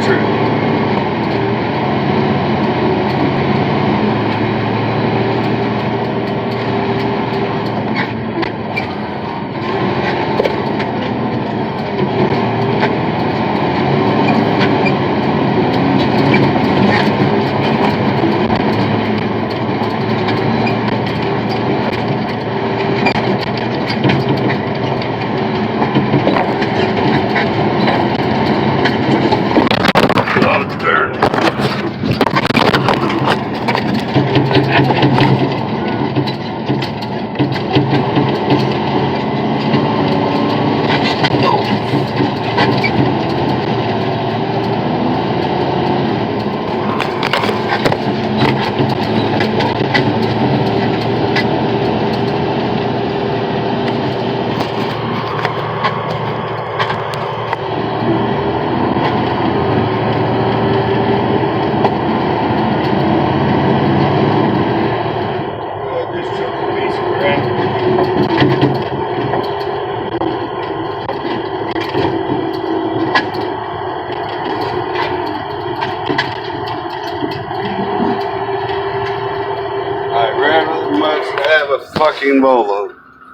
True. Oh, dirt. This truck will be some crap. I'd rather must have a fucking Volvo.